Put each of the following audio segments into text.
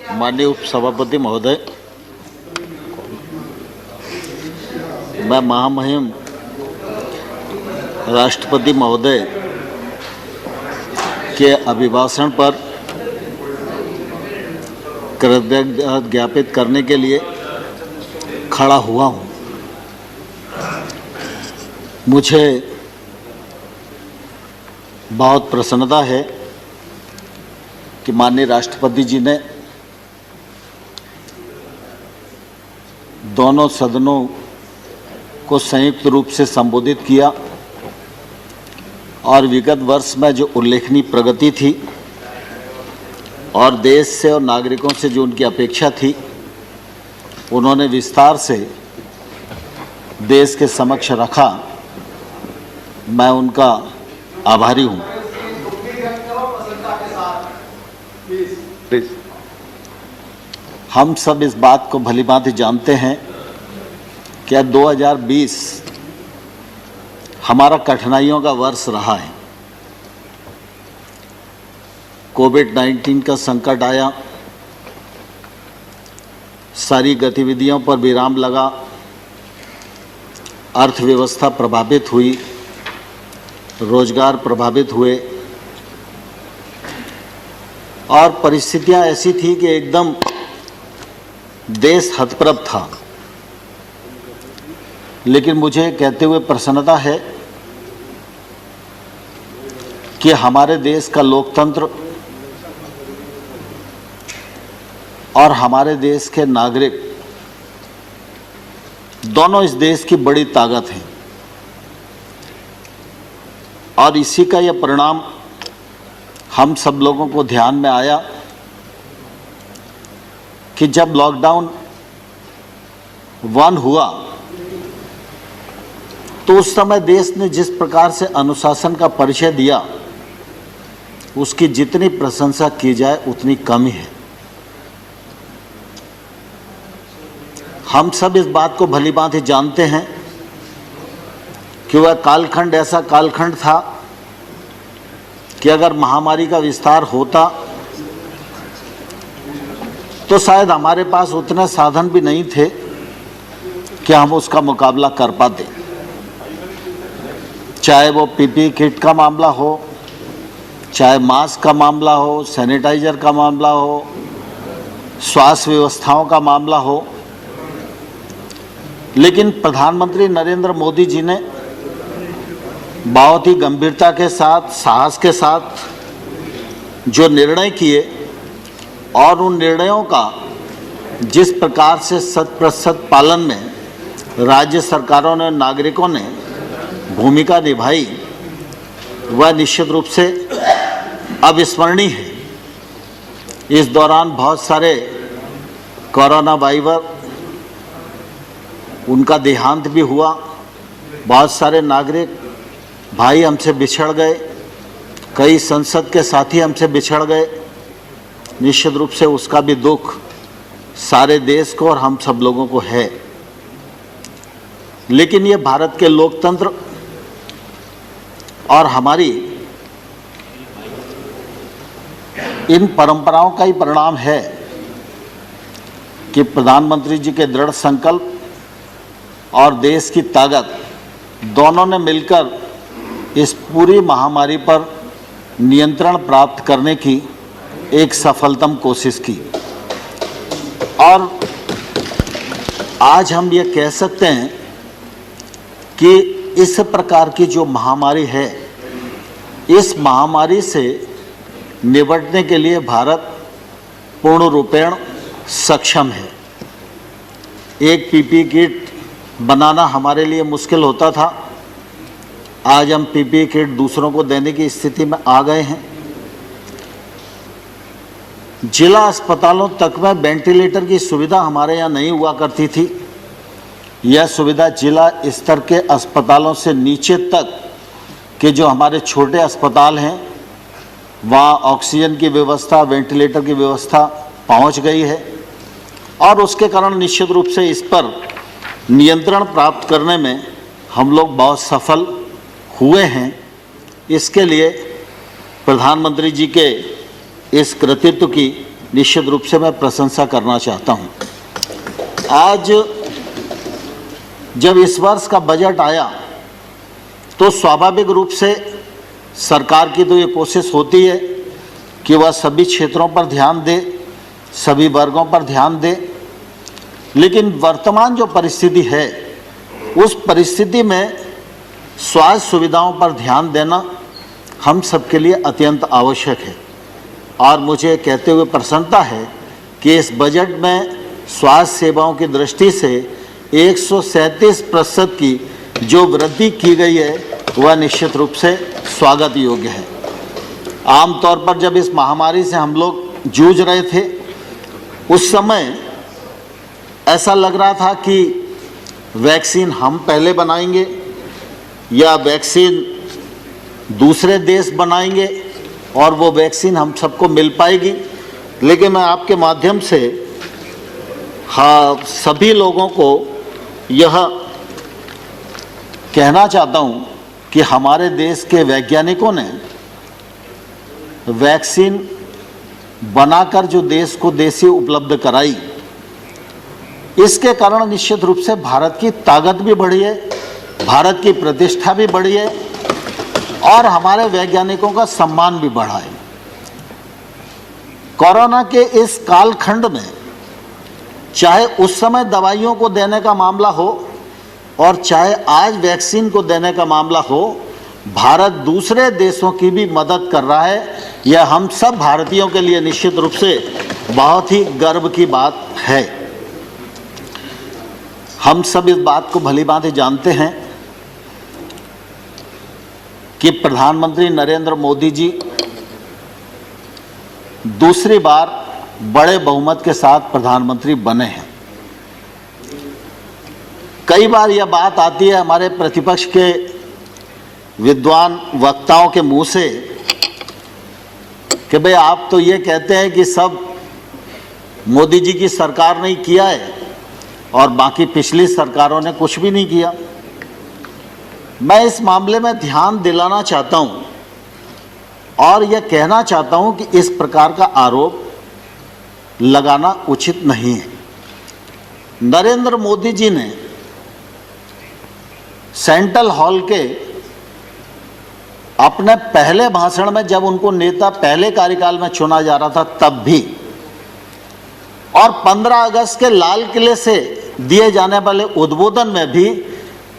माननीय उपसभापति महोदय, मैं महामहिम राष्ट्रपति महोदय के अभिभाषण पर कृतज्ञता ज्ञापित करने के लिए खड़ा हुआ हूँ। मुझे बहुत प्रसन्नता है कि माननीय राष्ट्रपति जी ने दोनों सदनों को संयुक्त रूप से संबोधित किया और विगत वर्ष में जो उल्लेखनीय प्रगति थी और देश से और नागरिकों से जो उनकी अपेक्षा थी, उन्होंने विस्तार से देश के समक्ष रखा। मैं उनका आभारी हूँ। हम सब इस बात को भलीभांति जानते हैं कि 2020 हमारा कठिनाइयों का वर्ष रहा है। कोविड-19 का संकट आया, सारी गतिविधियों पर विराम लगा, अर्थव्यवस्था प्रभावित हुई, रोजगार प्रभावित हुए और परिस्थितियां ऐसी थी कि एकदम देश हतप्रभ था। लेकिन मुझे कहते हुए प्रसन्नता है कि हमारे देश का लोकतंत्र और हमारे देश के नागरिक दोनों इस देश की बड़ी ताकत हैं और इसी का यह परिणाम हम सब लोगों को ध्यान में आया कि जब लॉकडाउन 1 हुआ तो उस समय देश ने जिस प्रकार से अनुशासन का परिचय दिया, उसकी जितनी प्रशंसा की जाए उतनी कम ही है। हम सब इस बात को भलीभांति जानते हैं कि वह कालखंड ऐसा कालखंड था कि अगर महामारी का विस्तार होता तो शायद हमारे पास उतने साधन भी नहीं थे कि हम उसका मुकाबला कर पाते। चाहे वो पीपीई किट का मामला हो, चाहे मास्क का मामला हो, सैनिटाइजर का मामला हो, स्वास्थ्य व्यवस्थाओं का मामला हो। लेकिन प्रधानमंत्री नरेंद्र मोदी जी ने बहुत ही गंभीरता के साथ, साहस के साथ जो निर्णय किए और उन निर्णयों का जिस प्रकार से 100% पालन में राज्य सरकारों ने, नागरिकों ने भूमिका निभाई, वह निश्चित रूप से अविस्मरणीय है। इस दौरान बहुत सारे कोरोना वारियर उनका देहांत भी हुआ, बहुत सारे नागरिक भाई हमसे बिछड़ गए, कई संसद के साथी हमसे बिछड़ गए। निश्चित रूप से उसका भी दुख सारे देश को और हम सब लोगों को है। लेकिन ये भारत के लोकतंत्र और हमारी इन परंपराओं का ही परिणाम है कि प्रधानमंत्री जी के दृढ़ संकल्प और देश की ताकत दोनों ने मिलकर इस पूरी महामारी पर नियंत्रण प्राप्त करने की एक सफलतम कोशिश की। और आज हम ये कह सकते हैं कि इस प्रकार की जो महामारी है, इस महामारी से निपटने के लिए भारत पूर्ण रूपेण सक्षम है। एक पीपीई किट बनाना हमारे लिए मुश्किल होता था, आज हम पीपीई किट दूसरों को देने की स्थिति में आ गए हैं। जिला अस्पतालों तक में वेंटिलेटर की सुविधा हमारे यहाँ नहीं हुआ करती थी। यह सुविधा जिला स्तर के अस्पतालों से नीचे तक के जो हमारे छोटे अस्पताल हैं, वहाँ ऑक्सीजन की व्यवस्था, वेंटिलेटर की व्यवस्था पहुँच गई है और उसके कारण निश्चित रूप से इस पर नियंत्रण प्राप्त करने में हम लोग बहुत सफल हुए हैं। इसके लिए प्रधानमंत्री जी के इस कृतित्व की निश्चित रूप से मैं प्रशंसा करना चाहता हूं। आज जब इस वर्ष का बजट आया तो स्वाभाविक रूप से सरकार की तो ये कोशिश होती है कि वह सभी क्षेत्रों पर ध्यान दे, सभी वर्गों पर ध्यान दे, लेकिन वर्तमान जो परिस्थिति है उस परिस्थिति में स्वास्थ्य सुविधाओं पर ध्यान देना हम सबके लिए अत्यंत आवश्यक है। और मुझे कहते हुए प्रसन्नता है कि इस बजट में स्वास्थ्य सेवाओं की दृष्टि से 137% की जो वृद्धि की गई है वह निश्चित रूप से स्वागत योग्य है। आमतौर पर जब इस महामारी से हम लोग जूझ रहे थे उस समय ऐसा लग रहा था कि वैक्सीन हम पहले बनाएंगे या वैक्सीन दूसरे देश बनाएंगे और वो वैक्सीन हम सबको मिल पाएगी। लेकिन मैं आपके माध्यम से सभी लोगों को यह कहना चाहता हूँ कि हमारे देश के वैज्ञानिकों ने वैक्सीन बनाकर जो देश को देशी उपलब्ध कराई, इसके कारण निश्चित रूप से भारत की ताकत भी बढ़ी है, भारत की प्रतिष्ठा भी बढ़ी है और हमारे वैज्ञानिकों का सम्मान भी बढ़ा है। कोरोना के इस कालखंड में चाहे उस समय दवाइयों को देने का मामला हो और चाहे आज वैक्सीन को देने का मामला हो, भारत दूसरे देशों की भी मदद कर रहा है। यह हम सब भारतीयों के लिए निश्चित रूप से बहुत ही गर्व की बात है। हम सब इस बात को भली भांति जानते हैं कि प्रधानमंत्री नरेंद्र मोदी जी दूसरी बार बड़े बहुमत के साथ प्रधानमंत्री बने हैं। कई बार यह बात आती है हमारे प्रतिपक्ष के विद्वान वक्ताओं के मुंह से कि भाई आप तो ये कहते हैं कि सब मोदी जी की सरकार ने किया है और बाकी पिछली सरकारों ने कुछ भी नहीं किया। मैं इस मामले में ध्यान दिलाना चाहता हूं और यह कहना चाहता हूं कि इस प्रकार का आरोप लगाना उचित नहीं है। नरेंद्र मोदी जी ने सेंट्रल हॉल के अपने पहले भाषण में, जब उनको नेता पहले कार्यकाल में चुना जा रहा था तब भी, और 15 अगस्त के लाल किले से दिए जाने वाले उद्बोधन में भी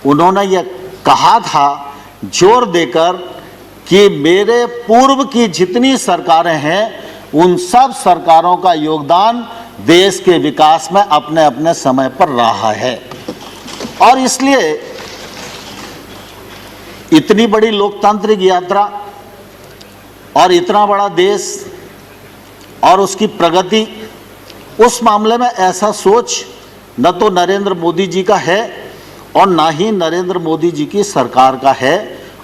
उन्होंने यह कहा था जोर देकर कि मेरे पूर्व की जितनी सरकारें हैं उन सब सरकारों का योगदान देश के विकास में अपने अपने समय पर रहा है। और इसलिए इतनी बड़ी लोकतांत्रिक यात्रा और इतना बड़ा देश और उसकी प्रगति, उस मामले में ऐसा सोच न तो नरेंद्र मोदी जी का है और ना ही नरेंद्र मोदी जी की सरकार का है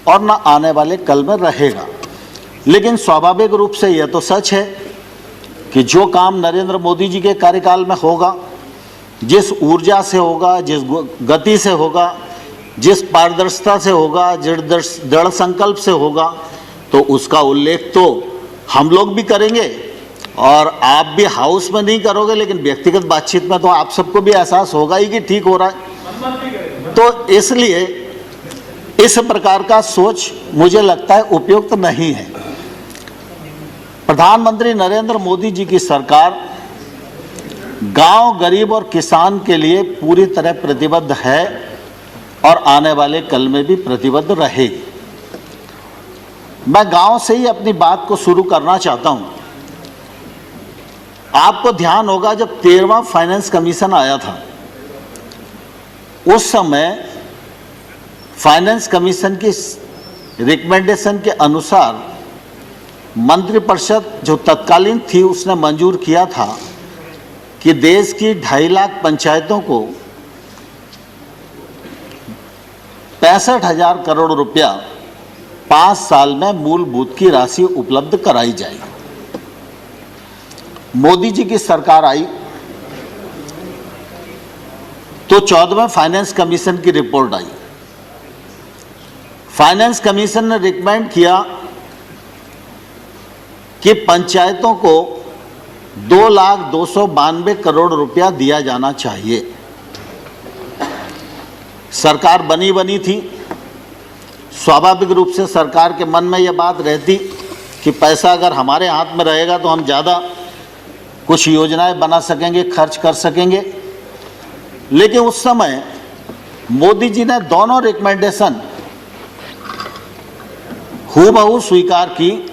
और ना आने वाले कल में रहेगा। लेकिन स्वाभाविक रूप से यह तो सच है कि जो काम नरेंद्र मोदी जी के कार्यकाल में होगा, जिस ऊर्जा से होगा, जिस गति से होगा, जिस पारदर्शिता से होगा, जिस दृढ़ संकल्प से होगा, तो उसका उल्लेख तो हम लोग भी करेंगे और आप भी हाउस में नहीं करोगे, लेकिन व्यक्तिगत बातचीत में तो आप सबको भी एहसास होगा ही कि ठीक हो रहा है। तो इसलिए इस प्रकार का सोच मुझे लगता है उपयुक्त नहीं है। प्रधानमंत्री नरेंद्र मोदी जी की सरकार गांव, गरीब और किसान के लिए पूरी तरह प्रतिबद्ध है और आने वाले कल में भी प्रतिबद्ध रहेगी। मैं गांव से ही अपनी बात को शुरू करना चाहता हूं। आपको ध्यान होगा जब 13वां फाइनेंस कमीशन आया था, उस समय फाइनेंस कमीशन की रिकमेंडेशन के अनुसार मंत्रिपरिषद जो तत्कालीन थी उसने मंजूर किया था कि देश की 2.5 लाख पंचायतों को 65,000 करोड़ रुपया 5 साल में मूलभूत की राशि उपलब्ध कराई जाएगी। मोदी जी की सरकार आई तो 14वें फाइनेंस कमीशन की रिपोर्ट आई। फाइनेंस कमीशन ने रिकमेंड किया कि पंचायतों को 2,292 करोड़ रुपया दिया जाना चाहिए। सरकार बनी थी, स्वाभाविक रूप से सरकार के मन में यह बात रहती कि पैसा अगर हमारे हाथ में रहेगा तो हम ज़्यादा कुछ योजनाएं बना सकेंगे, खर्च कर सकेंगे। लेकिन उस समय मोदी जी ने दोनों रिकमेंडेशन हूबहू स्वीकार की।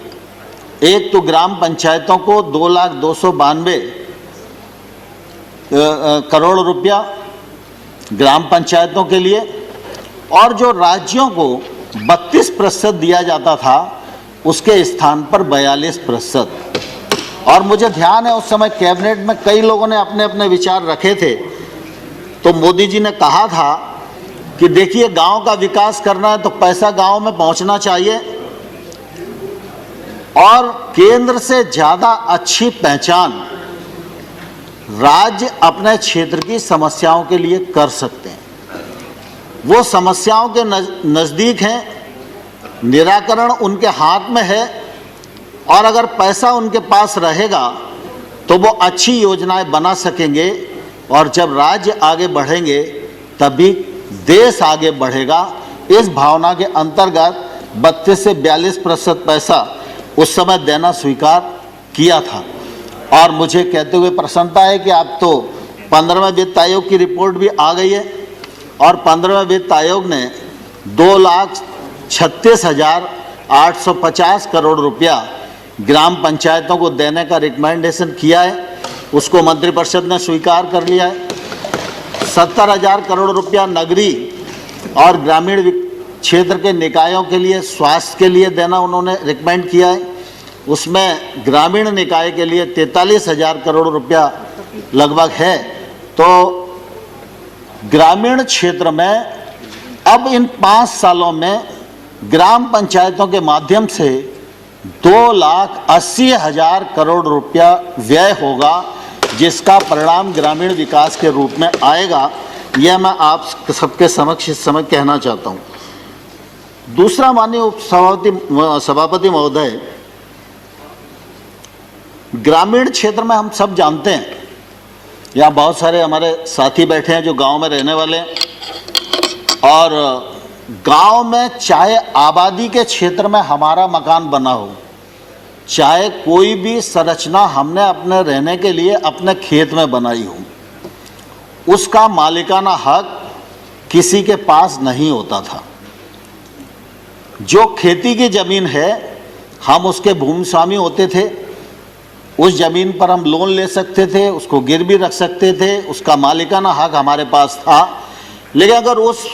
एक तो ग्राम पंचायतों को 2,292 करोड़ रुपया ग्राम पंचायतों के लिए, और जो राज्यों को 32% दिया जाता था उसके स्थान पर 42%। और मुझे ध्यान है उस समय कैबिनेट में कई लोगों ने अपने अपने विचार रखे थे। तो मोदी जी ने कहा था कि देखिए, गांव का विकास करना है तो पैसा गांव में पहुंचना चाहिए, और केंद्र से ज़्यादा अच्छी पहचान राज्य अपने क्षेत्र की समस्याओं के लिए कर सकते हैं। वो समस्याओं के नज़दीक हैं, निराकरण उनके हाथ में है, और अगर पैसा उनके पास रहेगा तो वो अच्छी योजनाएं बना सकेंगे, और जब राज्य आगे बढ़ेंगे तभी देश आगे बढ़ेगा। इस भावना के अंतर्गत 32 से 42% पैसा उस समय देना स्वीकार किया था। और मुझे कहते हुए प्रसन्नता है कि अब तो 15वें वित्त आयोग की रिपोर्ट भी आ गई है, और 15वें वित्त आयोग ने 2,36,850 करोड़ रुपया ग्राम पंचायतों को देने का रिकमेंडेशन किया है। उसको मंत्रिपरिषद ने स्वीकार कर लिया है। 70,000 करोड़ रुपया नगरीय और ग्रामीण क्षेत्र के निकायों के लिए, स्वास्थ्य के लिए देना उन्होंने रिकमेंड किया है। उसमें ग्रामीण निकाय के लिए 43,000 करोड़ रुपया लगभग है। तो ग्रामीण क्षेत्र में अब इन 5 सालों में ग्राम पंचायतों के माध्यम से 2,80,000 करोड़ रुपया व्यय होगा, जिसका परिणाम ग्रामीण विकास के रूप में आएगा। यह मैं आप सबके समक्ष इस समय कहना चाहता हूँ। दूसरा, माननीय सभापति महोदय, ग्रामीण क्षेत्र में हम सब जानते हैं, यहाँ बहुत सारे हमारे साथी बैठे हैं जो गांव में रहने वाले हैं, और गांव में चाहे आबादी के क्षेत्र में हमारा मकान बना हो, चाहे कोई भी संरचना हमने अपने रहने के लिए अपने खेत में बनाई हो, उसका मालिकाना हक किसी के पास नहीं होता था। जो खेती की ज़मीन है, हम उसके भूमि स्वामी होते थे, उस ज़मीन पर हम लोन ले सकते थे, उसको गिरवी रख सकते थे, उसका मालिकाना हक हमारे पास था। लेकिन अगर उस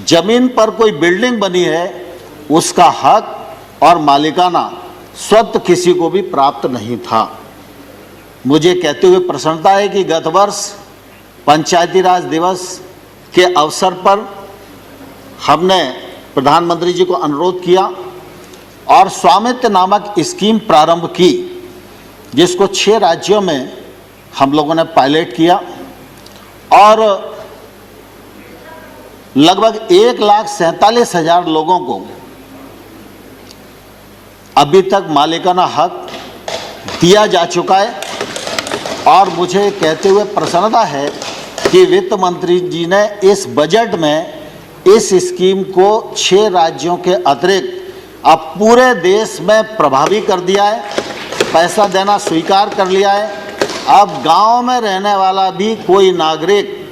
ज़मीन पर कोई बिल्डिंग बनी है, उसका हक और मालिकाना स्वतः किसी को भी प्राप्त नहीं था। मुझे कहते हुए प्रसन्नता है कि गत वर्ष पंचायती राज दिवस के अवसर पर हमने प्रधानमंत्री जी को अनुरोध किया और स्वामित्व नामक स्कीम प्रारंभ की, जिसको 6 राज्यों में हम लोगों ने पायलट किया, और लगभग 1,47,000 लोगों को अभी तक मालिकाना हक दिया जा चुका है। और मुझे कहते हुए प्रसन्नता है कि वित्त मंत्री जी ने इस बजट में इस स्कीम को 6 राज्यों के अतिरिक्त अब पूरे देश में प्रभावी कर दिया है, पैसा देना स्वीकार कर लिया है। अब गांव में रहने वाला भी कोई नागरिक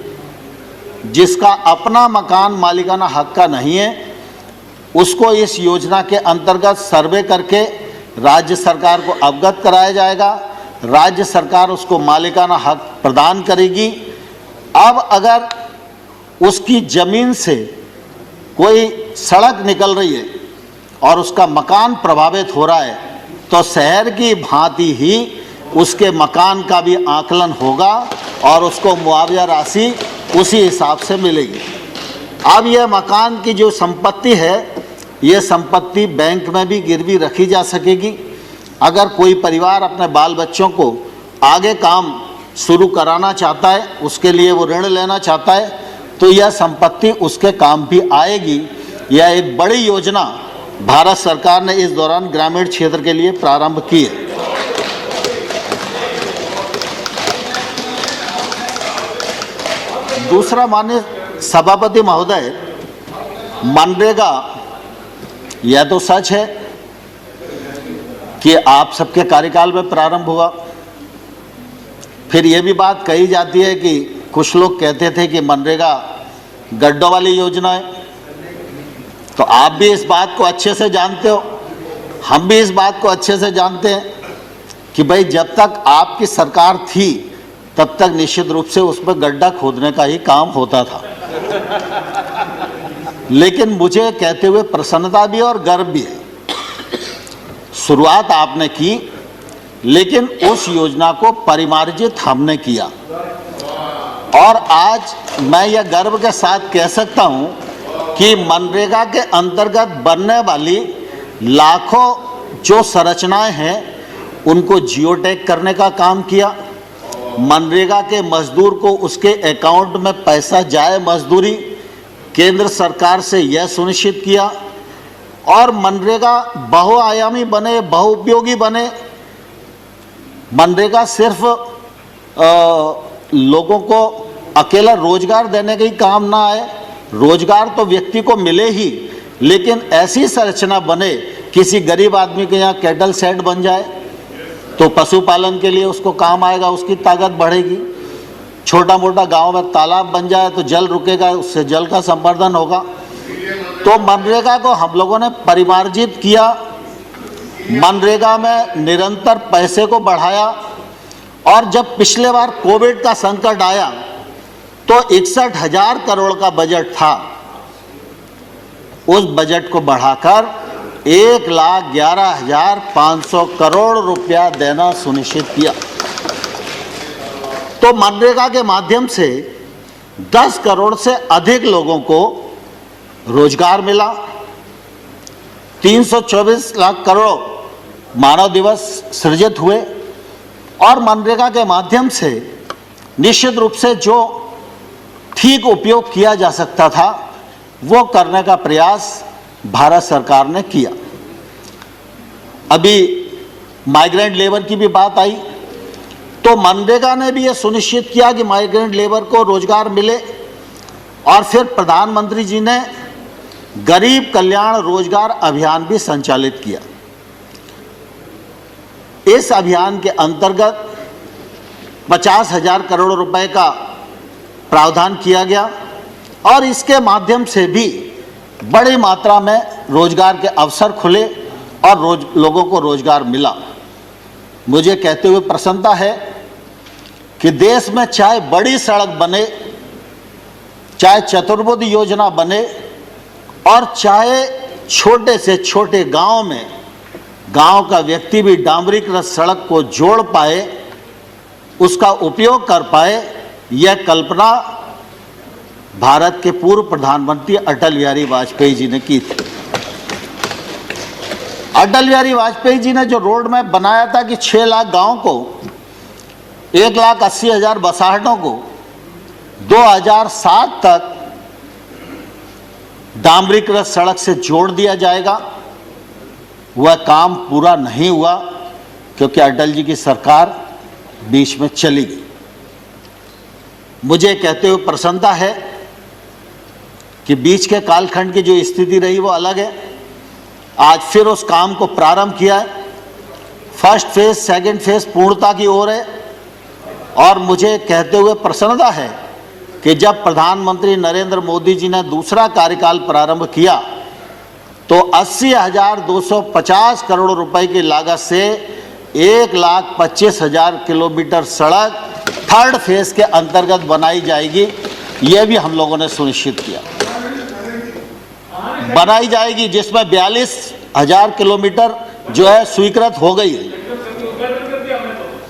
जिसका अपना मकान मालिकाना हक का नहीं है, उसको इस योजना के अंतर्गत सर्वे करके राज्य सरकार को अवगत कराया जाएगा। राज्य सरकार उसको मालिकाना हक प्रदान करेगी। अब अगर उसकी ज़मीन से कोई सड़क निकल रही है और उसका मकान प्रभावित हो रहा है, तो शहर की भांति ही उसके मकान का भी आकलन होगा और उसको मुआवजा राशि उसी हिसाब से मिलेगी। अब यह मकान की जो संपत्ति है, ये संपत्ति बैंक में भी गिरवी रखी जा सकेगी। अगर कोई परिवार अपने बाल बच्चों को आगे काम शुरू कराना चाहता है, उसके लिए वो ऋण लेना चाहता है, तो यह संपत्ति उसके काम भी आएगी। यह एक बड़ी योजना भारत सरकार ने इस दौरान ग्रामीण क्षेत्र के लिए प्रारंभ की है। दूसरा, माननीय सभापति महोदय, मनरेगा, यह तो सच है कि आप सबके कार्यकाल में प्रारंभ हुआ। फिर यह भी बात कही जाती है कि कुछ लोग कहते थे कि मनरेगा गड्ढों वाली योजना है। तो आप भी इस बात को अच्छे से जानते हो, हम भी इस बात को अच्छे से जानते हैं कि भाई जब तक आपकी सरकार थी तब तक निश्चित रूप से उसमें गड्ढा खोदने का ही काम होता था। लेकिन मुझे कहते हुए प्रसन्नता भी और गर्व भी है, शुरुआत आपने की, लेकिन उस योजना को परिमार्जित हमने किया। और आज मैं यह गर्व के साथ कह सकता हूं कि मनरेगा के अंतर्गत बनने वाली लाखों जो संरचनाएं हैं उनको जियो टैग करने का काम किया। मनरेगा के मजदूर को उसके अकाउंट में पैसा जाए मजदूरी केंद्र सरकार से यह सुनिश्चित किया। और मनरेगा बहुआयामी बने, बहुउपयोगी बने। मनरेगा सिर्फ लोगों को अकेला रोजगार देने का ही काम ना आए, रोजगार तो व्यक्ति को मिले ही, लेकिन ऐसी संरचना बने, किसी गरीब आदमी के यहाँ कैटल शेड बन जाए तो पशुपालन के लिए उसको काम आएगा, उसकी ताकत बढ़ेगी। छोटा मोटा गांव में तालाब बन जाए तो जल रुकेगा, उससे जल का संवर्धन होगा। तो मनरेगा को हम लोगों ने परिमार्जित किया, मनरेगा में निरंतर पैसे को बढ़ाया। और जब पिछले बार कोविड का संकट आया तो 61,000 करोड़ का बजट था, उस बजट को बढ़ाकर 1,11,500 करोड़ रुपया देना सुनिश्चित किया। तो मनरेगा के माध्यम से 10 करोड़ से अधिक लोगों को रोजगार मिला, 324 लाख करोड़ मानव दिवस सृजित हुए। और मनरेगा के माध्यम से निश्चित रूप से जो ठीक उपयोग किया जा सकता था वो करने का प्रयास भारत सरकार ने किया। अभी माइग्रेंट लेबर की भी बात आई, तो मनरेगा ने भी ये सुनिश्चित किया कि माइग्रेंट लेबर को रोजगार मिले। और फिर प्रधानमंत्री जी ने गरीब कल्याण रोजगार अभियान भी संचालित किया। इस अभियान के अंतर्गत 50,000 करोड़ रुपए का प्रावधान किया गया और इसके माध्यम से भी बड़ी मात्रा में रोजगार के अवसर खुले और लोगों को रोजगार मिला। मुझे कहते हुए प्रसन्नता है कि देश में चाहे बड़ी सड़क बने, चाहे चतुर्भुज योजना बने और चाहे छोटे से छोटे गांव में गांव का व्यक्ति भी डामरीकृत सड़क को जोड़ पाए, उसका उपयोग कर पाए, यह कल्पना भारत के पूर्व प्रधानमंत्री अटल बिहारी वाजपेयी जी ने की थी। अटल बिहारी वाजपेयी जी ने जो रोड मैप बनाया था कि 6 लाख गांव को, 1,80,000 बसाहटों को 2007 तक डामरीकृत सड़क से जोड़ दिया जाएगा, वह काम पूरा नहीं हुआ क्योंकि अटल जी की सरकार बीच में चली गई। मुझे कहते हुए प्रसन्नता है कि बीच के कालखंड की जो स्थिति रही वो अलग है। आज फिर उस काम को प्रारंभ किया है, फर्स्ट फेज सेकंड फेज पूर्णता की ओर है। और मुझे कहते हुए प्रसन्नता है कि जब प्रधानमंत्री नरेंद्र मोदी जी ने दूसरा कार्यकाल प्रारंभ किया तो 80,250 करोड़ रुपए की लागत से 1,25,000 किलोमीटर सड़क थर्ड फेज के अंतर्गत बनाई जाएगी। यह भी हम लोगों ने सुनिश्चित किया, बनाई जाएगी, जिसमें 42,000 किलोमीटर जो है स्वीकृत हो गई है।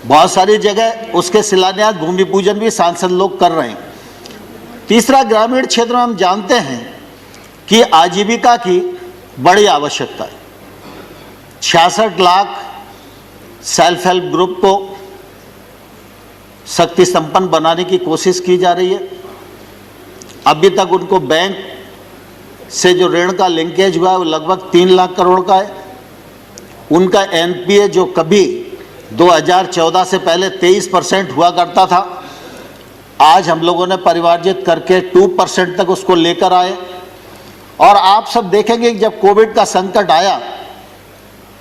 बहुत सारी जगह उसके शिलान्यास भूमि पूजन भी सांसद लोग कर रहे हैं। तीसरा, ग्रामीण क्षेत्र में हम जानते हैं कि आजीविका की बड़ी आवश्यकता है। 66 लाख सेल्फ हेल्प ग्रुप को शक्ति संपन्न बनाने की कोशिश की जा रही है। अभी तक उनको बैंक से जो ऋण का लिंकेज हुआ है वो लगभग 3 लाख करोड़ का है। उनका एनपीए जो कभी 2014 से पहले 23% हुआ करता था, आज हम लोगों ने परिमार्जित करके 2% तक उसको लेकर आए। और आप सब देखेंगे कि जब कोविड का संकट आया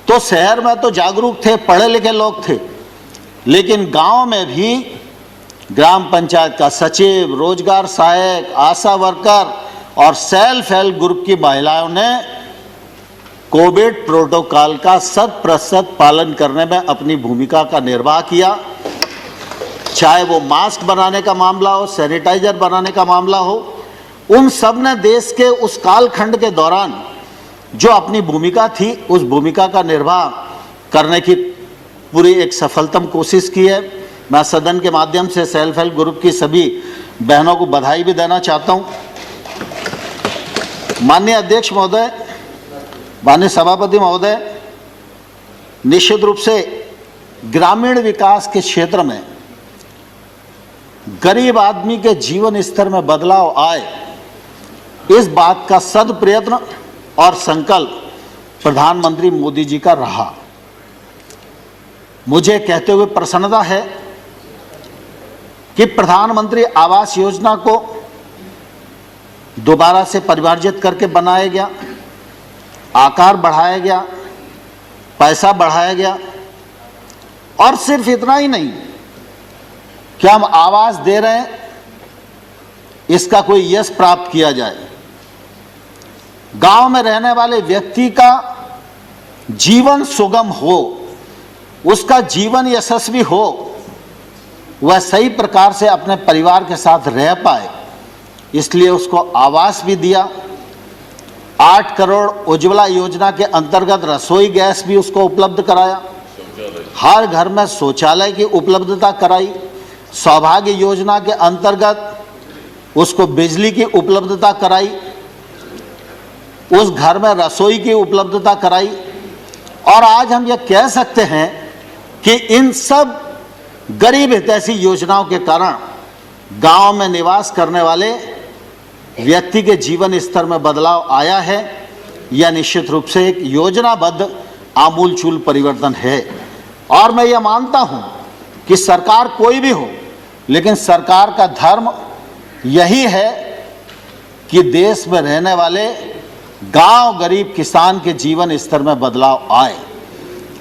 तो शहर में तो जागरूक थे, पढ़े लिखे लोग थे, लेकिन गांव में भी ग्राम पंचायत का सचिव, रोजगार सहायक, आशा वर्कर और सेल्फ हेल्प ग्रुप की महिलाओं ने कोविड प्रोटोकॉल का 100% पालन करने में अपनी भूमिका का निर्वाह किया। चाहे वो मास्क बनाने का मामला हो, सैनिटाइजर बनाने का मामला हो, उन सब ने देश के उस कालखंड के दौरान जो अपनी भूमिका थी उस भूमिका का निर्वाह करने की पूरी एक सफलतम कोशिश की है। मैं सदन के माध्यम से सेल्फ हेल्प ग्रुप की सभी बहनों को बधाई भी देना चाहता हूं। माननीय अध्यक्ष महोदय, माननीय सभापति महोदय, निश्चित रूप से ग्रामीण विकास के क्षेत्र में गरीब आदमी के जीवन स्तर में बदलाव आए, इस बात का सद प्रयत्न और संकल्प प्रधानमंत्री मोदी जी का रहा। मुझे कहते हुए प्रसन्नता है कि प्रधानमंत्री आवास योजना को दोबारा से परिमार्जित करके बनाया गया, आकार बढ़ाया गया, पैसा बढ़ाया गया। और सिर्फ इतना ही नहीं कि हम आवास दे रहे हैं, इसका कोई यश प्राप्त किया जाए। गांव में रहने वाले व्यक्ति का जीवन सुगम हो, उसका जीवन यशस्वी हो, वह सही प्रकार से अपने परिवार के साथ रह पाए, इसलिए उसको आवास भी दिया। 8 करोड़ उज्ज्वला योजना के अंतर्गत रसोई गैस भी उसको उपलब्ध कराया, हर घर में शौचालय की उपलब्धता कराई, सौभाग्य योजना के अंतर्गत उसको बिजली की उपलब्धता कराई, उस घर में रसोई की उपलब्धता कराई। और आज हम ये कह सकते हैं कि इन सब गरीब हितैषी योजनाओं के कारण गांव में निवास करने वाले व्यक्ति के जीवन स्तर में बदलाव आया है। यह निश्चित रूप से एक योजनाबद्ध आमूलचूल परिवर्तन है। और मैं ये मानता हूं कि सरकार कोई भी हो, लेकिन सरकार का धर्म यही है कि देश में रहने वाले गांव गरीब किसान के जीवन स्तर में बदलाव आए,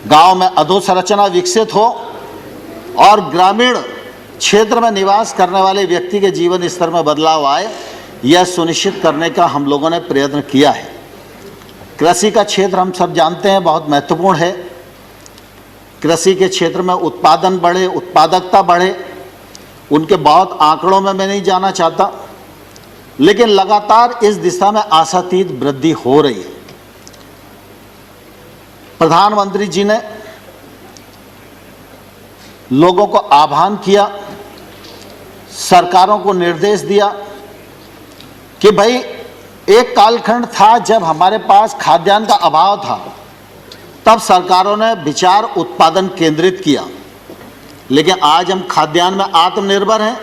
गांव में अधोसंरचना विकसित हो और ग्रामीण क्षेत्र में निवास करने वाले व्यक्ति के जीवन स्तर में बदलाव आए, यह सुनिश्चित करने का हम लोगों ने प्रयत्न किया है। कृषि का क्षेत्र हम सब जानते हैं बहुत महत्वपूर्ण है। कृषि के क्षेत्र में उत्पादन बढ़े, उत्पादकता बढ़े, उनके बहुत आंकड़ों में मैं नहीं जाना चाहता, लेकिन लगातार इस दिशा में आशातीत वृद्धि हो रही है। प्रधानमंत्री जी ने लोगों को आह्वान किया, सरकारों को निर्देश दिया कि भाई एक कालखंड था जब हमारे पास खाद्यान्न का अभाव था, तब सरकारों ने विचार उत्पादन केंद्रित किया, लेकिन आज हम खाद्यान्न में आत्मनिर्भर हैं,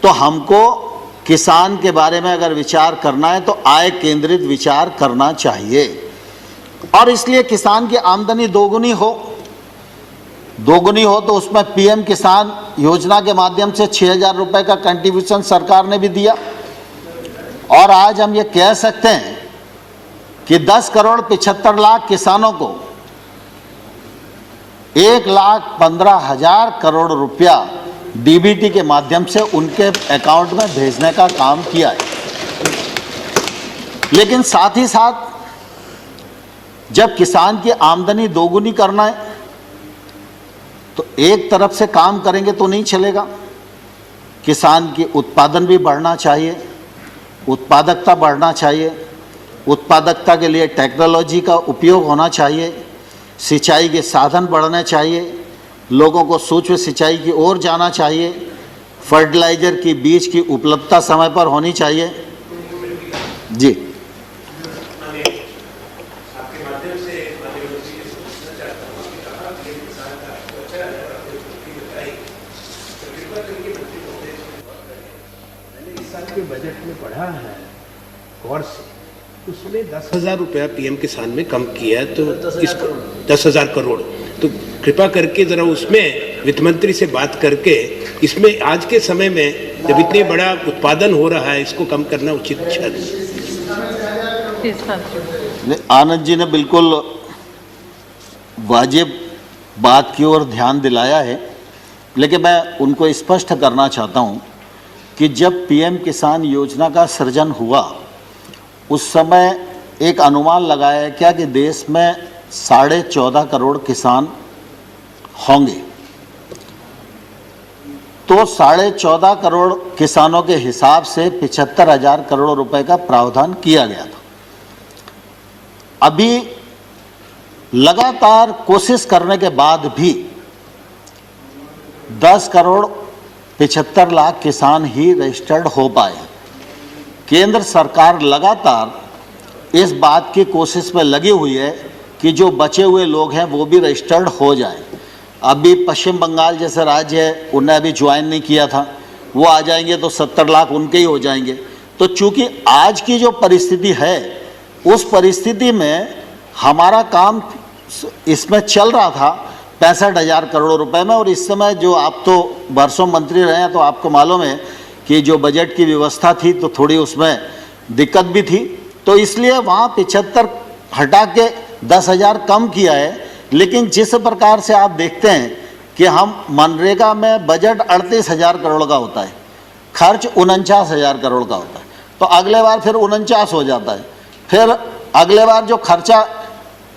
तो हमको किसान के बारे में अगर विचार करना है तो आय केंद्रित विचार करना चाहिए। और इसलिए किसान की आमदनी दोगुनी हो तो उसमें पीएम किसान योजना के माध्यम से 6,000 रुपए का कंट्रीब्यूशन सरकार ने भी दिया। और आज हम ये कह सकते हैं कि 10 करोड़ 75 लाख किसानों को 1,15,000 करोड़ रुपया डीबीटी के माध्यम से उनके अकाउंट में भेजने का काम किया है। लेकिन साथ ही साथ जब किसान की आमदनी दोगुनी करना है तो एक तरफ से काम करेंगे तो नहीं चलेगा, किसान की उत्पादन भी बढ़ना चाहिए, उत्पादकता बढ़ना चाहिए। उत्पादकता के लिए टेक्नोलॉजी का उपयोग होना चाहिए, सिंचाई के साधन बढ़ने चाहिए, लोगों को सूक्ष्म सिंचाई की ओर जाना चाहिए, फर्टिलाइजर की बीज की उपलब्धता समय पर होनी चाहिए। जी, आपके माध्यम से मैंने इस साल के बजट में पढ़ा है गौर से, उसमें 10,000 रुपया पीएम किसान में कम किया है, तो इसको 10,000 करोड़, तो कृपा करके जरा उसमें वित्त मंत्री से बात करके इसमें आज के समय में जब इतने बड़ा उत्पादन हो रहा है इसको कम करना उचित है। आनंद जी ने बिल्कुल वाजिब बात की ओर ध्यान दिलाया है, लेकिन मैं उनको स्पष्ट करना चाहता हूं कि जब पीएम किसान योजना का सृजन हुआ उस समय एक अनुमान लगाया गया कि देश में 14.5 करोड़ किसान होंगे। तो 14.5 करोड़ किसानों के हिसाब से 75,000 करोड़ रुपए का प्रावधान किया गया था। अभी लगातार कोशिश करने के बाद भी 10 करोड़ 75 लाख किसान ही रजिस्टर्ड हो पाए। केंद्र सरकार लगातार इस बात की कोशिश में लगी हुई है कि जो बचे हुए लोग हैं वो भी रजिस्टर्ड हो जाएं। अभी पश्चिम बंगाल जैसे राज्य है उन्हें अभी ज्वाइन नहीं किया था, वो आ जाएंगे तो 70 लाख उनके ही हो जाएंगे। तो चूंकि आज की जो परिस्थिति है उस परिस्थिति में हमारा काम इसमें चल रहा था 65,000 करोड़ रुपए में, और इस समय जो आप तो वर्षों मंत्री रहे हैं तो आपको मालूम है कि जो बजट की व्यवस्था थी तो थोड़ी उसमें दिक्कत भी थी, तो इसलिए वहाँ 75 हटा के 10,000 कम किया है। लेकिन जिस प्रकार से आप देखते हैं कि हम मनरेगा में बजट 38,000 करोड़ का होता है, खर्च 49,000 करोड़ का होता है, तो अगले बार फिर 49 हो जाता है, फिर अगले बार जो खर्चा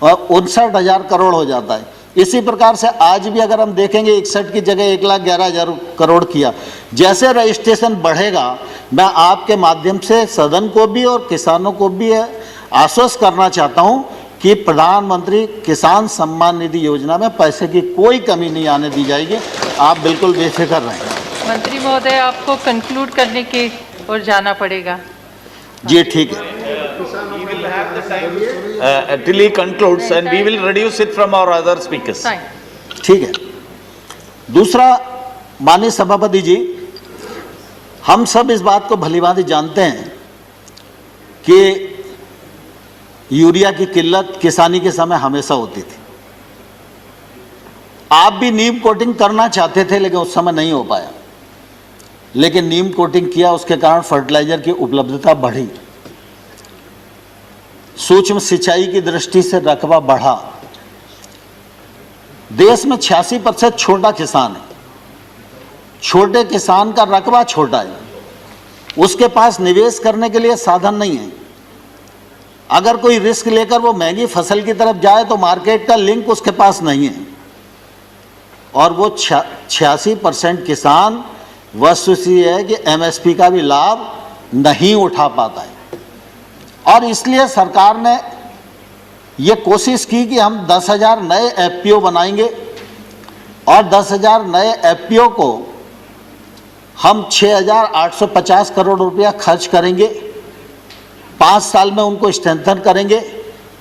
59,000 करोड़ हो जाता है। इसी प्रकार से आज भी अगर हम देखेंगे 61 की जगह 1,11,000 करोड़ किया। जैसे रजिस्ट्रेशन बढ़ेगा, मैं आपके माध्यम से सदन को भी और किसानों को भी आश्वस्त करना चाहता हूं कि प्रधानमंत्री किसान सम्मान निधि योजना में पैसे की कोई कमी नहीं आने दी जाएगी। आप बिल्कुल बेफिक्र रहें। मंत्री महोदय, आपको कंक्लूड करने की ओर जाना पड़ेगा। जी ठीक है। Till he concludes and we will reduce it from our other speakers. ठीक है। दूसरा, माननीय सभापति जी, हम सब इस बात को भलीभांति जानते हैं कि यूरिया की किल्लत किसानी के समय हमेशा होती थी। आप भी नीम कोटिंग करना चाहते थे लेकिन उस समय नहीं हो पाया, लेकिन नीम कोटिंग किया, उसके कारण फर्टिलाइजर की उपलब्धता बढ़ी, सूक्ष्म सिंचाई की दृष्टि से रकबा बढ़ा। देश में 86% छोटा किसान है। छोटे किसान का रकबा छोटा है, उसके पास निवेश करने के लिए साधन नहीं है। अगर कोई रिस्क लेकर वो महंगी फसल की तरफ जाए तो मार्केट का लिंक उसके पास नहीं है, और वो 86% किसान वस्तुस्थिति है कि एमएसपी का भी लाभ नहीं उठा पाता है। और इसलिए सरकार ने ये कोशिश की कि हम 10,000 नए एफपीओ बनाएंगे, और 10,000 नए एफपीओ को हम 6,850 करोड़ रुपया खर्च करेंगे। 5 साल में उनको स्ट्रेंथन करेंगे।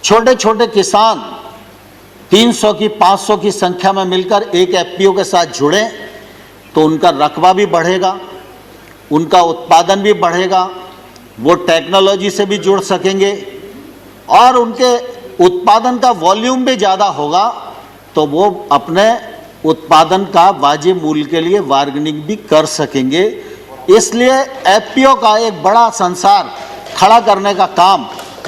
छोटे छोटे किसान 300 की 500 की संख्या में मिलकर एक एफपीओ के साथ जुड़ें तो उनका रकबा भी बढ़ेगा, उनका उत्पादन भी बढ़ेगा, वो टेक्नोलॉजी से भी जुड़ सकेंगे, और उनके उत्पादन का वॉल्यूम भी ज़्यादा होगा तो वो अपने उत्पादन का वाजिब मूल्य के लिए बार्गेनिंग भी कर सकेंगे। इसलिए एफपीओ का एक बड़ा संसार खड़ा करने का काम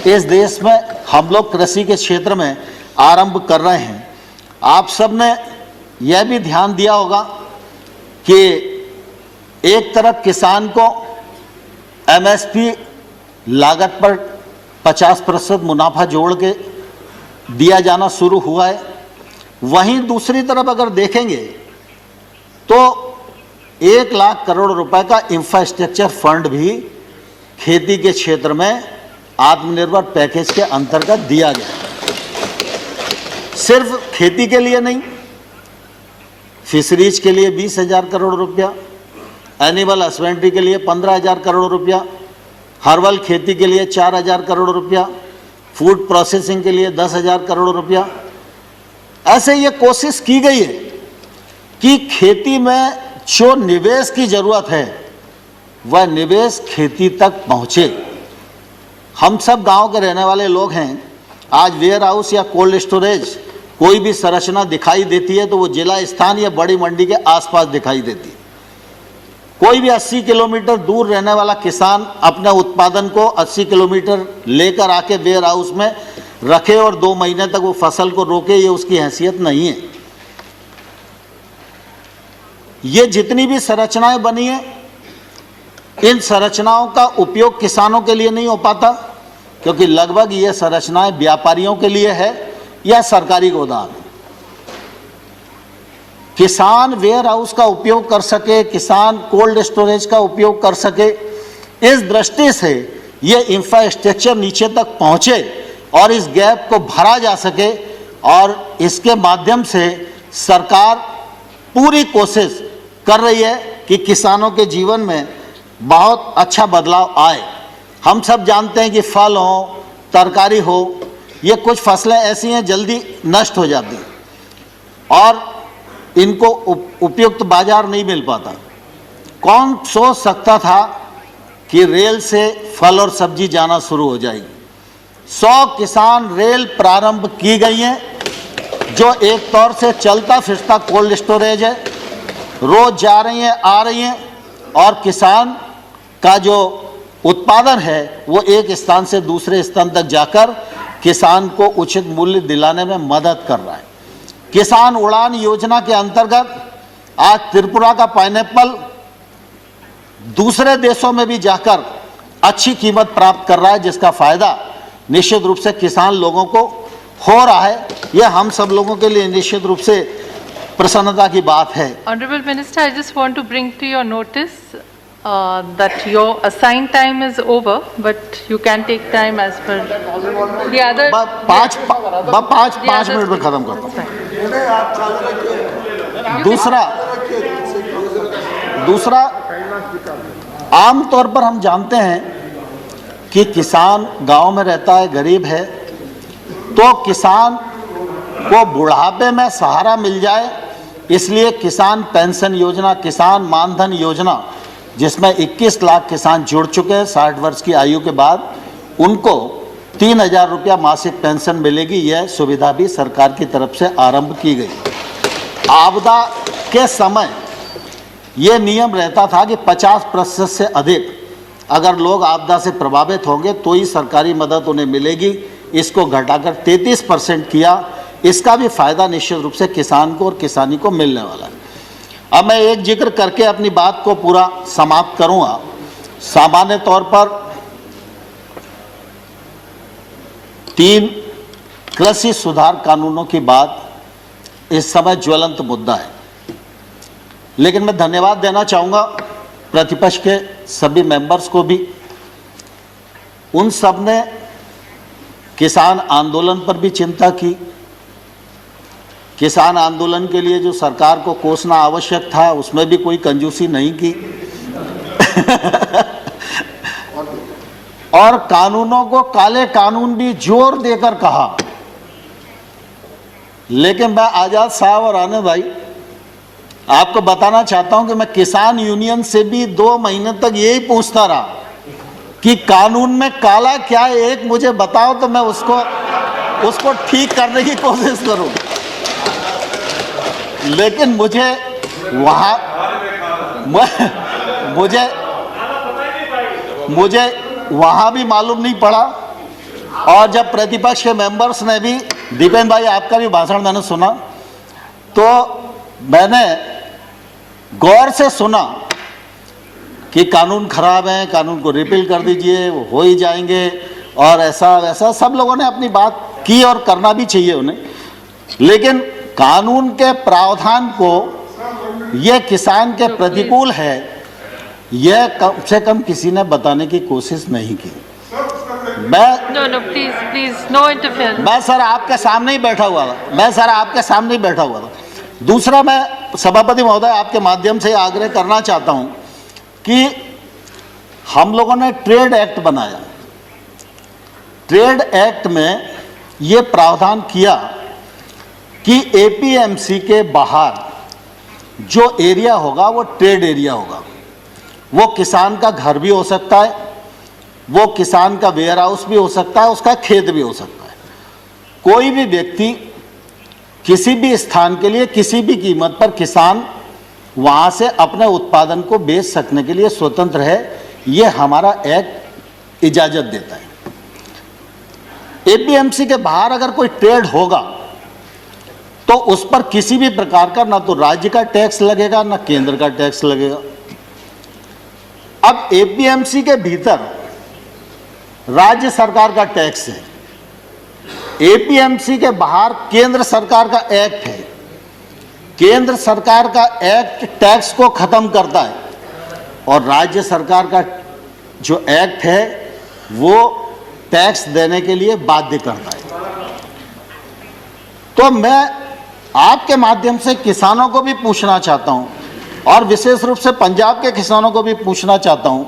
इस देश में हम लोग कृषि के क्षेत्र में आरंभ कर रहे हैं। आप सब ने यह भी ध्यान दिया होगा कि एक तरफ किसान को एमएसपी लागत पर 50% मुनाफा जोड़ के दिया जाना शुरू हुआ है, वहीं दूसरी तरफ अगर देखेंगे तो 1 लाख करोड़ रुपए का इंफ्रास्ट्रक्चर फंड भी खेती के क्षेत्र में आत्मनिर्भर पैकेज के अंतर्गत दिया गया। सिर्फ खेती के लिए नहीं, फिशरीज के लिए 20,000 करोड़ रुपया, एनिमल हस्बेंड्री के लिए 15,000 करोड़ रुपया, हर्बल खेती के लिए 4,000 करोड़ रुपया, फूड प्रोसेसिंग के लिए 10,000 करोड़ रुपया। ऐसे ये कोशिश की गई है कि खेती में जो निवेश की जरूरत है वह निवेश खेती तक पहुंचे। हम सब गांव के रहने वाले लोग हैं। आज वेयर हाउस या कोल्ड स्टोरेज कोई भी संरचना दिखाई देती है तो वो जिला स्थान या बड़ी मंडी के आसपास दिखाई देती है। कोई भी 80 किलोमीटर दूर रहने वाला किसान अपने उत्पादन को 80 किलोमीटर लेकर आके वेयर हाउस में रखे और 2 महीने तक वो फसल को रोके, ये उसकी हैसियत नहीं है। ये जितनी भी संरचनाएं बनी हैं, इन संरचनाओं का उपयोग किसानों के लिए नहीं हो पाता, क्योंकि लगभग ये संरचनाएं व्यापारियों के लिए है या सरकारी गोदाम। किसान वेयर हाउस का उपयोग कर सके, किसान कोल्ड स्टोरेज का उपयोग कर सके, इस दृष्टि से ये इंफ्रास्ट्रक्चर नीचे तक पहुंचे और इस गैप को भरा जा सके, और इसके माध्यम से सरकार पूरी कोशिश कर रही है कि किसानों के जीवन में बहुत अच्छा बदलाव आए। हम सब जानते हैं कि फल हो, तरकारी हो, ये कुछ फसलें ऐसी हैं जल्दी नष्ट हो जाती हैं और इनको उपयुक्त बाजार नहीं मिल पाता। कौन सोच सकता था कि रेल से फल और सब्जी जाना शुरू हो जाएगी। 100 किसान रेल प्रारंभ की गई हैं, जो एक तौर से चलता फिरता कोल्ड स्टोरेज है, रोज जा रही हैं, आ रही हैं, और किसान का जो उत्पादन है वो एक स्थान से दूसरे स्थान तक जाकर किसान को उचित मूल्य दिलाने में मदद कर रहा है। किसान उड़ान योजना के अंतर्गत आज त्रिपुरा का पाइनएप्पल दूसरे देशों में भी जाकर अच्छी कीमत प्राप्त कर रहा है, जिसका फायदा निश्चित रूप से किसान लोगों को हो रहा है। यह हम सब लोगों के लिए निश्चित रूप से प्रसन्नता की बात है। Honorable Minister, I just want to bring to your notice that your assigned time is over, but you can take time as per the other. पाँच मिनट में खत्म करता हूँ। दूसरा आम तौर पर हम जानते हैं कि किसान गांव में रहता है, गरीब है, तो किसान को बुढ़ापे में सहारा मिल जाए, इसलिए किसान पेंशन योजना, किसान मानधन योजना, जिसमें 21 लाख किसान जुड़ चुके हैं 60 वर्ष की आयु के बाद, उनको 3,000 रुपया मासिक पेंशन मिलेगी। यह सुविधा भी सरकार की तरफ से आरंभ की गई। आपदा के समय ये नियम रहता था कि 50% से अधिक अगर लोग आपदा से प्रभावित होंगे तो ही सरकारी मदद उन्हें मिलेगी। इसको घटाकर 33% किया। इसका भी फायदा निश्चित रूप से किसान को और किसानी को मिलने वाला है। अब मैं एक जिक्र करके अपनी बात को पूरा समाप्त करूंगा। सामान्य तौर पर 3 कृषि सुधार कानूनों की बात इस समय ज्वलंत मुद्दा है, लेकिन मैं धन्यवाद देना चाहूँगा प्रतिपक्ष के सभी मेंबर्स को भी। उन सब ने किसान आंदोलन पर भी चिंता की। किसान आंदोलन के लिए जो सरकार को कोसना आवश्यक था उसमें भी कोई कंजूसी नहीं की और कानूनों को काले कानून भी जोर देकर कहा। लेकिन मैं आजाद साहब और आने भाई आपको बताना चाहता हूं कि मैं किसान यूनियन से भी 2 महीने तक यही पूछता रहा कि कानून में काला क्या है, एक मुझे बताओ तो मैं उसको ठीक करने की कोशिश करूं। लेकिन मुझे वहां भी मालूम नहीं पड़ा। और जब प्रतिपक्ष के मेंबर्स ने भी, दीपेन भाई आपका भी भाषण मैंने सुना, तो मैंने गौर से सुना कि कानून खराब है, कानून को रिपील कर दीजिए, वो हो ही जाएंगे और ऐसा वैसा सब लोगों ने अपनी बात की और करना भी चाहिए उन्हें। लेकिन कानून के प्रावधान को यह किसान के प्रतिकूल है, यह कम से कम किसी ने बताने की कोशिश नहीं की। मैं सर आपके सामने ही बैठा हुआ था। दूसरा, मैं सभापति महोदय आपके माध्यम से आग्रह करना चाहता हूं कि हम लोगों ने ट्रेड एक्ट बनाया। ट्रेड एक्ट में यह प्रावधान किया कि एपीएमसी के बाहर जो एरिया होगा वो ट्रेड एरिया होगा। वो किसान का घर भी हो सकता है, वो किसान का वेयर हाउस भी हो सकता है, उसका खेत भी हो सकता है। कोई भी व्यक्ति किसी भी स्थान के लिए किसी भी कीमत पर किसान वहां से अपने उत्पादन को बेच सकने के लिए स्वतंत्र है। ये हमारा एक्ट इजाजत देता है। एपीएमसी के बाहर अगर कोई ट्रेड होगा तो उस पर किसी भी प्रकार का ना तो राज्य का टैक्स लगेगा ना केंद्र का टैक्स लगेगा। अब एपीएमसी के भीतर राज्य सरकार का टैक्स है, एपीएमसी के बाहर केंद्र सरकार का एक्ट है। केंद्र सरकार का एक्ट टैक्स को खत्म करता है और राज्य सरकार का जो एक्ट है वो टैक्स देने के लिए बाध्य करता है। तो मैं आपके माध्यम से किसानों को भी पूछना चाहता हूं और विशेष रूप से पंजाब के किसानों को भी पूछना चाहता हूं।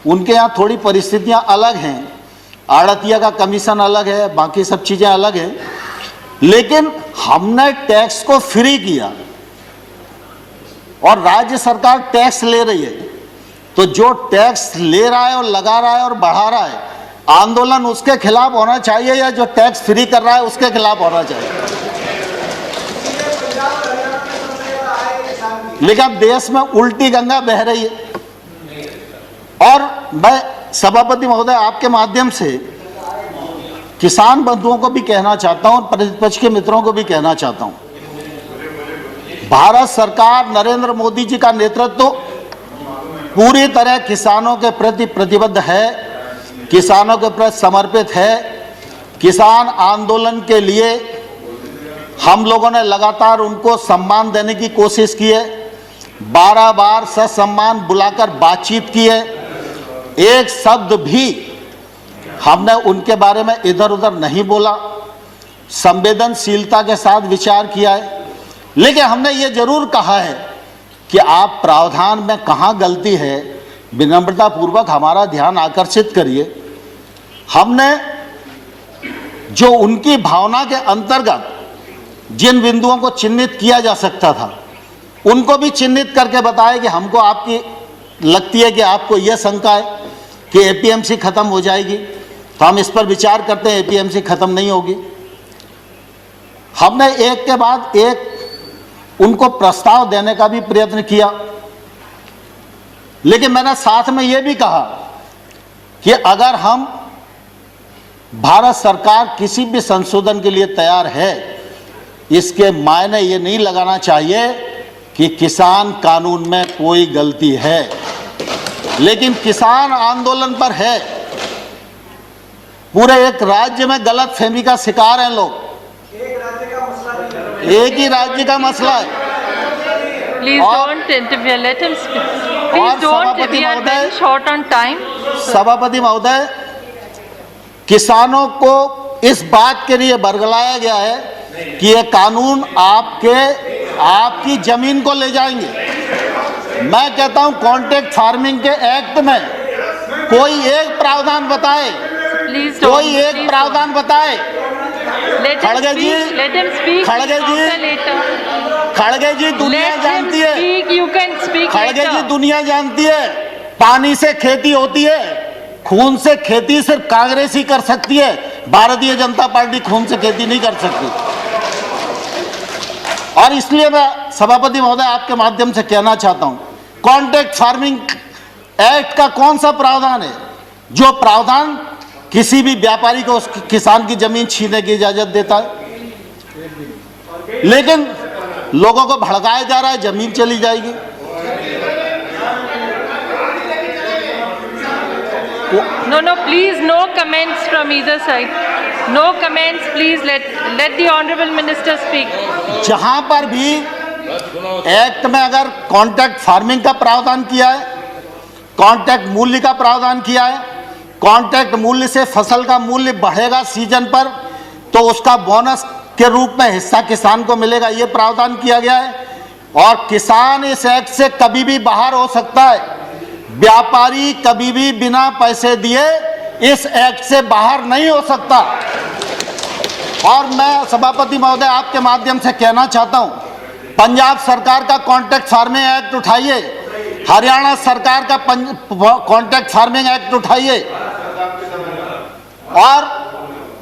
उनके यहाँ थोड़ी परिस्थितियां अलग हैं, आड़तिया का कमीशन अलग है, बाकी सब चीजें अलग हैं, लेकिन हमने टैक्स को फ्री किया और राज्य सरकार टैक्स ले रही है। तो जो टैक्स ले रहा है और लगा रहा है और बढ़ा रहा है, आंदोलन उसके खिलाफ होना चाहिए या जो टैक्स फ्री कर रहा है उसके खिलाफ होना चाहिए? लेकिन अब देश में उल्टी गंगा बह रही है। और मैं सभापति महोदय आपके माध्यम से किसान बंधुओं को भी कहना चाहता हूं और प्रतिपक्ष के मित्रों को भी कहना चाहता हूं, भारत सरकार नरेंद्र मोदी जी का नेतृत्व पूरी तरह किसानों के प्रति प्रतिबद्ध है, किसानों के प्रति समर्पित है। किसान आंदोलन के लिए हम लोगों ने लगातार उनको सम्मान देने की कोशिश की है, 12 बार ससम्मान बुलाकर बातचीत की है। एक शब्द भी हमने उनके बारे में इधर उधर नहीं बोला, संवेदनशीलता के साथ विचार किया है। लेकिन हमने ये जरूर कहा है कि आप प्रावधान में कहाँ गलती है विनम्रता पूर्वक हमारा ध्यान आकर्षित करिए। हमने जो उनकी भावना के अंतर्गत जिन बिंदुओं को चिन्हित किया जा सकता था उनको भी चिन्हित करके बताया कि हमको आपकी लगती है कि आपको यह शंका है कि एपीएमसी खत्म हो जाएगी, तो हम इस पर विचार करते हैं। एपीएमसी खत्म नहीं होगी। हमने एक के बाद एक उनको प्रस्ताव देने का भी प्रयत्न किया, लेकिन मैंने साथ में यह भी कहा कि अगर हम भारत सरकार किसी भी संशोधन के लिए तैयार है, इसके मायने ये नहीं लगाना चाहिए कि किसान कानून में कोई गलती है, लेकिन किसान आंदोलन पर है। पूरे एक राज्य में गलत फहमी का शिकार हैं लोग। एक ही राज्य का मसला है। Please don't interfere. Let him speak. Please don't. We are very short on time. सभापति महोदय, किसानों को इस बात के लिए बरगलाया गया है कि ये कानून आपकी जमीन को ले जाएंगे। मैं कहता हूं कॉन्ट्रैक्ट फार्मिंग के एक्ट में कोई एक प्रावधान बताए, कोई एक प्रावधान बताए। खड़गे जी, खड़गे जी दुनिया जानती है, खड़गे जी दुनिया जानती है, पानी से खेती होती है, खून से खेती सिर्फ कांग्रेस ही कर सकती है, भारतीय जनता पार्टी खून से खेती नहीं कर सकती। और इसलिए मैं सभापति महोदय आपके माध्यम से कहना चाहता हूं, कॉन्ट्रैक्ट फार्मिंग एक्ट का कौन सा प्रावधान है जो प्रावधान किसी भी व्यापारी को उस किसान की जमीन छीनने की इजाजत देता है? लेकिन लोगों को भड़काया जा रहा है, जमीन चली जाएगी। No, please, no comments from either side. No comments, please. Let the honorable minister speak. जहां पर भी एक्ट में अगर कॉन्ट्रैक्ट फार्मिंग का प्रावधान किया है, कॉन्ट्रैक्ट मूल्य का प्रावधान किया है, कॉन्ट्रैक्ट मूल्य से फसल का मूल्य बढ़ेगा सीजन पर तो उसका बोनस के रूप में हिस्सा किसान को मिलेगा, ये प्रावधान किया गया है। और किसान इस एक्ट से कभी भी बाहर हो सकता है, व्यापारी कभी भी बिना पैसे दिए इस एक्ट से बाहर नहीं हो सकता। और मैं सभापति महोदय आपके माध्यम से कहना चाहता हूं, पंजाब सरकार का कॉन्ट्रैक्ट फार्मिंग एक्ट उठाइए, हरियाणा सरकार का कॉन्ट्रैक्ट फार्मिंग एक्ट उठाइए। और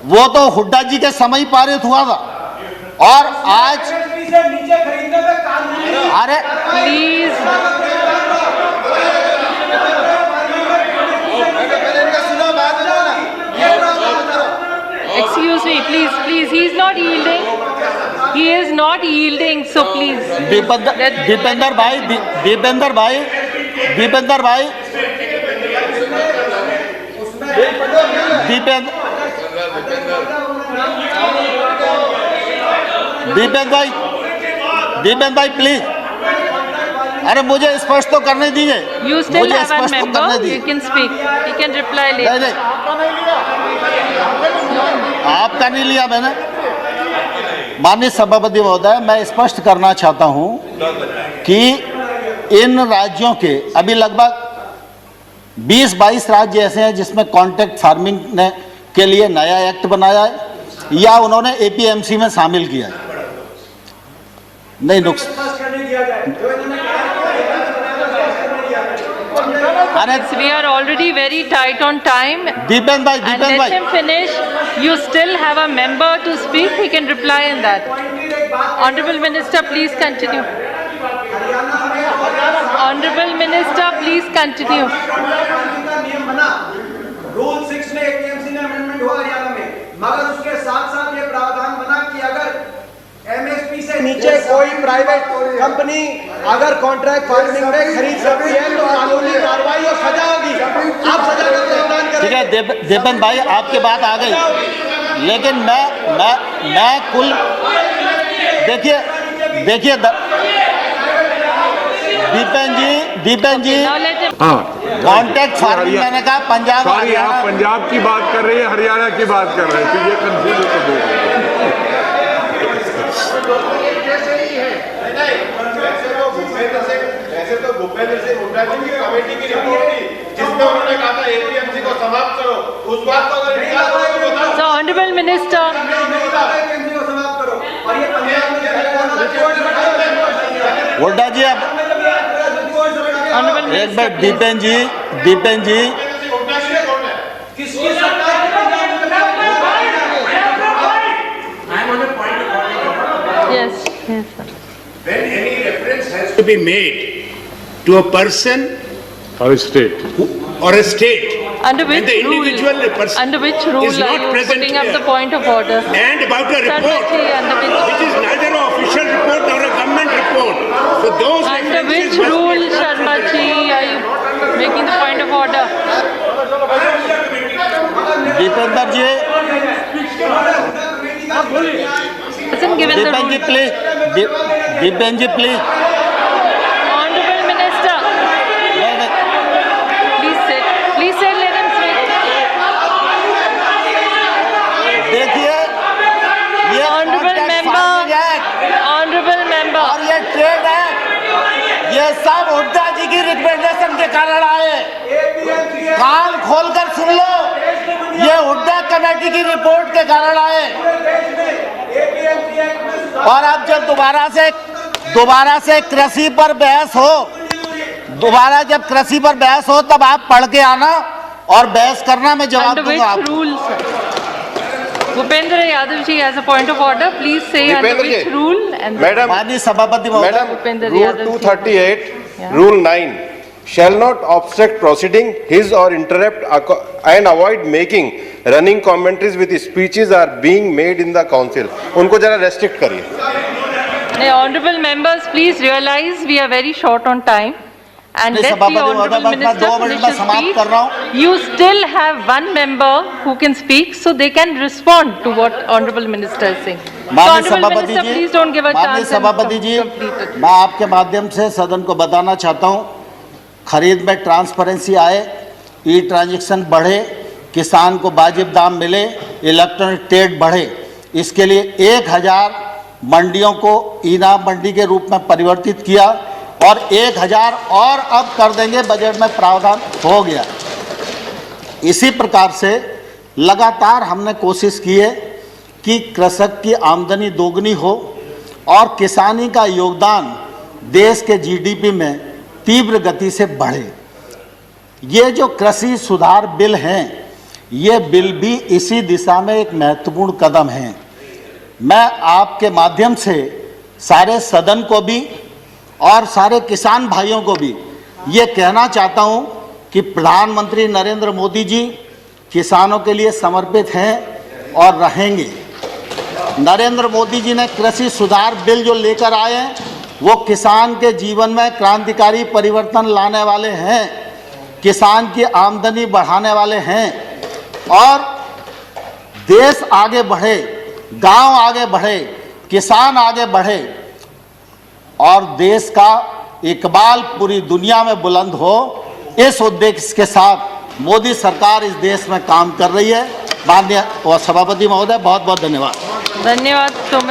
वो तो हुड्डा जी के समय पारित हुआ था और आज से नीचे खरीदने पे कानूनी अरे Please, excuse me, please, he is not yielding. He is not yielding, so please. Dipendra भाई दीपेंद्र भाई दीपेंद्र भाई दीपेंद्र भाई प्लीज, अरे मुझे स्पष्ट तो करने दीजिए। You still मुझे have one स्पष्ट तो करने member, दीजिए। you can speak, you can reply नहीं later. नहीं, आपका नहीं लिया मैंने। माननीय सभापति महोदय, मैं स्पष्ट करना चाहता हूं कि इन राज्यों के अभी लगभग 20-22 राज्य ऐसे हैं जिसमें कॉन्ट्रैक्ट फार्मिंग ने के लिए नया एक्ट बनाया है या उन्होंने एपीएमसी में शामिल किया है। नहीं नुकसान करने दिया जाए जो इन्होंने अरे We are already very tight on time. Dipendra भाई And let him finish. You still have a member to speak. He can reply in that. Honorable Minister, please continue. Honorable Minister, please continue. का नियम बना, rule 6 में APMC में amendment हुआ हरियाणा में, मगर उसके साथ साथ ये प्रावधान बना कि अगर एमएसपी से नीचे कोई प्राइवेट कंपनी अगर कॉन्ट्रैक्ट फार्मिंग में खरीद सकती है तो कानूनी कार्रवाई और सजा होगी। आप सजा का प्रावधान करें। ठीक है दीपेंद्र भाई, आपकी बात आ गई, लेकिन मैं कुल देखिए दीपेंद्र जी Now let him. Contract farming मैंने कहा पंजाब और सॉरी, आप हरियाणा। पंजाब की बात कर रहे हैं, हरियाणा की बात कर रहे हैं, तो ये कंफ्यूज होकर बोल रहे हैं। वैसे तो भूपेंद्र सिंह हुड्डा जी की कमेटी की रिपोर्ट थी जिसमें उन्होंने कहा था एपीएमसी को समाप्त करो, उस बात को अगर इनकार करो तो बताओ। So, Honorable Minister, एपीएमसी को समाप्त करो और ये पंजाब में हुड्डा जी अब Honorable एक बार Minister, please. दीपेंद्र जी हुड्डा जी ने कौन है? किसकी सरकार Yes, yes, sir. When any reference has to be made to a person और state or a state Under which and the individual rule? person Under which rule is are not you present putting up here. the point of order? and about a report Sarbaji, under which which, is neither an official report nor a government report. So those under which references must be- rule, Sharma ji, are you making the point of order? Deependra ji Hasn't given the Deependra ji rule. Please Deependra ji please Honorable Minister, please sit, let him speak. देखिए ये Honorable Contract member, Farming Act honorable member. और ये trade act ये सब हुड्डा जी की recommendation के कारण आए। कान खोलकर सुन लो, ये हुड्डा कमेटी की रिपोर्ट के कारण आए। और अब जब दोबारा से कृषि पर बहस हो, जब कृषि पर बहस हो तब आप पढ़ के आना और बहस करना, मैं जवाब Under दूंगा which आपको। rule, sir? Bhupendra Yadav ji has a point of order. Please say under Bhupendra which ji. rule and. Madam माननीय सभापति महोदय, Bhupendra Rule Yadav ji. 238, Yeah. Rule 9 shall not obstruct proceeding, his or interrupt and avoid making running commentaries with speeches are being made in the council. उनको जरा restrict करिए। Now, honorable members, please realize we are very short on time. And नहीं, let the सभापति महोदय, honorable बस मैं minister 2 minute finish में his समाप्त speech. कर रहा हूं। You still have one member who can speak, so they can respond to what honorable minister is saying. So, माननीय honorable सभापति minister, ji, please don't give a माननीय chance सभापति and ji, complete it. मैं आपके माध्यम से सदन को बताना चाहता हूं, खरीद में ट्रांसपेरेंसी आए, ई ट्रांजैक्शन बढ़े, किसान को वाजिब दाम मिले, इलेक्ट्रॉनिक ट्रेड बढ़े, इसके लिए 1000 मंडियों को इनाम मंडी के रूप में परिवर्तित किया और 1000 और अब कर देंगे, बजट में प्रावधान हो गया। इसी प्रकार से लगातार हमने कोशिश की है कि कृषक की आमदनी दोगुनी हो और किसानी का योगदान देश के जीडीपी में तीव्र गति से बढ़े। ये जो कृषि सुधार बिल हैं, ये बिल भी इसी दिशा में एक महत्वपूर्ण कदम हैं। मैं आपके माध्यम से सारे सदन को भी और सारे किसान भाइयों को भी ये कहना चाहता हूं कि प्रधानमंत्री नरेंद्र मोदी जी किसानों के लिए समर्पित हैं और रहेंगे। नरेंद्र मोदी जी ने कृषि सुधार बिल जो लेकर आए हैं वो किसान के जीवन में क्रांतिकारी परिवर्तन लाने वाले हैं, किसान की आमदनी बढ़ाने वाले हैं और देश आगे बढ़े, गांव आगे बढ़े, किसान आगे बढ़े और देश का इकबाल पूरी दुनिया में बुलंद हो, इस उद्देश्य के साथ मोदी सरकार इस देश में काम कर रही है। माननीय सभापति महोदय, बहुत बहुत धन्यवाद। धन्यवाद so much.